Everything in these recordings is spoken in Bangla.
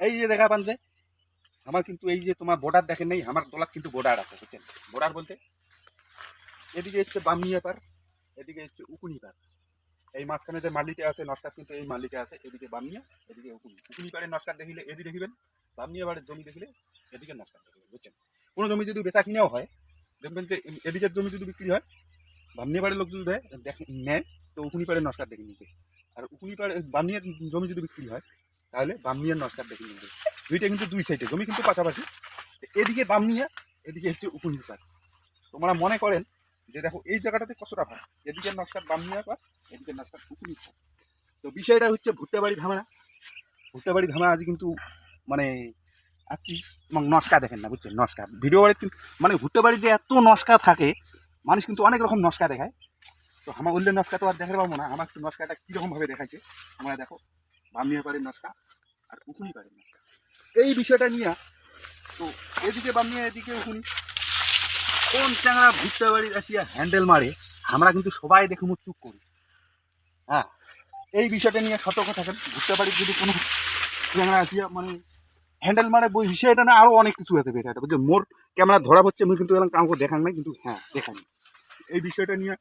এই যে দেখা পান যে আমার কিন্তু এই যে তোমার বর্ডার দেখেন নেই, আমার তলার কিন্তু বর্ডার আছে, বুঝছেন? বর্ডার বলতে এদিকে হচ্ছে বামনিয়া পার, এদিকে হচ্ছে উকুনি পার। এই মাঝখানে যে মালিটা আছে নস্কার, কিন্তু এই মালিটা আছে এদিকে বামনিয়া, এদিকে উকুনি। উকুনি পাড়ে নস্কার দেখিলে এদিকে দেখিবেন, বামনিয়া পাড়ের জমি দেখিলে এদিকে নস্কার দেখিবেন, বুঝছেন? কোনো জমি যদি বেচা কিনেও হয়, দেখবেন যে এদিকের জমি যদি বিক্রি হয়, বামনিয়া পাড়ের লোক যদি নেয়, তো উকুনি পাড়ের নস্কার দেখে নিবে। আর উকুনি পাড়ে বামনিয়ার জমি যদি বিক্রি হয়, তাহলে বামনিয়ার নস্কার দেখে নিবে। দুইটা কিন্তু দুই সাইডে জমি কিন্তু পাশাপাশি, এদিকে বামনিয়া, এদিকে হচ্ছে উকুনি পাড়। তোমরা মনে করেন যে দেখো এই জায়গাটাতে কতটা ভাগ, এদিকে নস্কার বামনিয়া পাড়, এদিকে নস্কার উকুনি পাড়। তো বিষয়টা হচ্ছে ভুট্টা বাড়ি ধামা। ভুট্টা বাড়ি ধামা আজ কিন্তু মানে আছি নস্কা দেখেন না, বুঝছেন? নস্কা ভিডিও বাড়িতে কিন্তু মানে ভুট্টা বাড়িতে এত নস্কা থাকে, মানুষ কিন্তু অনেক রকম নস্কা দেখায়। তো আমার উল্লের নস্কা তো আর দেখাতে পারবো না, আমার নস্কাটা কিরকম ভাবে দেখাইছে তোমরা দেখো। বামনিয়া পাড়ের নস্কা আর উকুনি পাড়ের নস্কা, এই বিষয়টা নিয়ে। তো এদিকে বামনিয়া, এদিকে উকুনি, কোন চ্যাংড়া ভুট্টা বাড়ির আসিয়া হ্যান্ডেল মারে, আমরা কিন্তু সবাই দেখে মুখ চুপ করি। হ্যাঁ, এই বিষয়টা নিয়ে সতর্ক থাকেন। ভুট্টা বাড়ির যদি কোনো চ্যাংড়া আসিয়া মানে হ্যান্ডেল মারে, বই বিষয়টা না আরো অনেক কিছু আছে বিষয়টা, বুঝছো? মোর ক্যামেরা ধরা হচ্ছে, মুই কিন্তু এরকম কাউকে দেখান নাই, কিন্তু হ্যাঁ দেখানি। এই বিষয়টা নিয়ে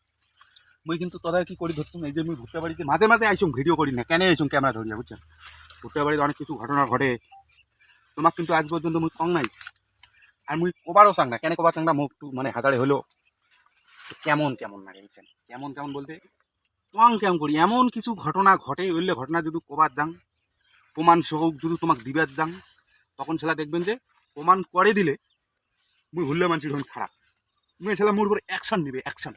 মুই কিন্তু তদারকি কি করি ধরতুম। এই যে মুই ভুট্টা বাড়িতে মাঝে মাঝে আইসুম, ভিডিও করি না, কেন আইসুম ক্যামেরা ধরিয়া, বুঝছেন? ভুট্টা বাড়িতে অনেক কিছু ঘটনা ঘটে, তোমার কিন্তু আজ পর্যন্ত মুই কম নাই। আর মুই কবারও চাং না, কেন কবার চাং না, মুখ মানে হাজারে হলো কেমন কেমন লাগে, বুঝছেন? কেমন কেমন বলতে তোমাং কেমন করি, এমন কিছু ঘটনা ঘটে, ওইলে ঘটনা যদি কবার দাং, প্রমাণ সহ যদি তোমাকে দিবার দাং, তখন সেটা দেখবেন যে প্রমাণ করে দিলে মুই হুল্লে মানছি তখন খারাপ, মুই সেটা মোর উপরে অ্যাকশন নিবে, অ্যাকশন।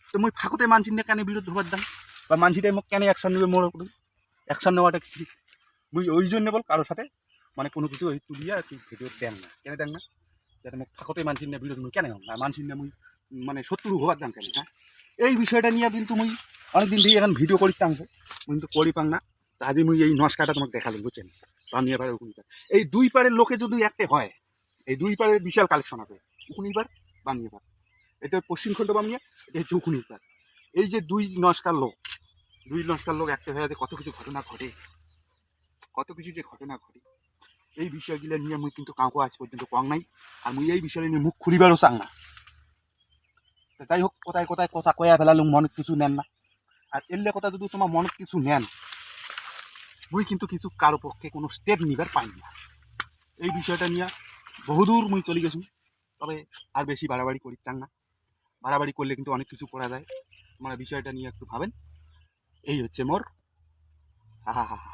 তো মুই ফাঁকতে মানছি না কেন বিরুদ্ধ হবার দাং, বা মানছিটাই মোক কেন অ্যাকশন নিবে মোর উপরে। অ্যাকশন নেওয়াটা কি মুই ওই জন্য বল কারোর সাথে মানে কোনো কিছু ওই তুলিয়া তুই ভিডিও দেন না, কেন দেন না? যাতে মোক ফাঁকতে মানছি না বিরোধ মুই কেন না মানছি না, মুই মানে শত্রু হবার দাম কেন? হ্যাঁ, এই বিষয়টা নিয়ে কিন্তু মুই অনেকদিন দিয়ে এখন ভিডিও করি চাংছে, মুই কিন্তু করি পাং না। আজই মুই এই নস্কাটা তোমাকে দেখালাম, বুঝছেন? বামনিয়া পাড়ে উকুনি পাড়, এই দুই পাড়ের লোকে যদি একটা হয়, এই দুই পাড়ের বিশাল কালেকশন আছে, উকুনি পাড়, বামনিয়া পাড়। এটা পশ্চিম খণ্ড বামনিয়া, এটা হচ্ছে উকুনি পাড়। এই যে দুই নস্কার লোক, দুই নস্কার লোক একটা হয়ে কত কিছু ঘটনা ঘটে, কত কিছু যে ঘটনা ঘটে, এই বিষয়গুলো নিয়ে মুই কিন্তু কাউকে আজ পর্যন্ত কম নাই। আর মুই এই বিষয় নিয়ে মুখ খুলিবারও চাং না। যাই হোক, কোথায় কোথায় কথা কয়া ফেলালুম, মনে কিছু নেন না। আর এলে কথা যদি তোমার মনে কিছু নেন, মুই কিন্তু কিছু কারো পক্ষে কোনো স্টেপ নিবার পাই না। এই বিষয়টা নিয়ে বহুদূর মুই চলে গেছি, তবে আর বেশি বাড়াবাড়ি করি চাং না। বাড়াবাড়ি করলে কিন্তু অনেক কিছু করা যায়, মানে বিষয়টা নিয়ে একটু ভাবেন। এই হচ্ছে মোর হা হা হা।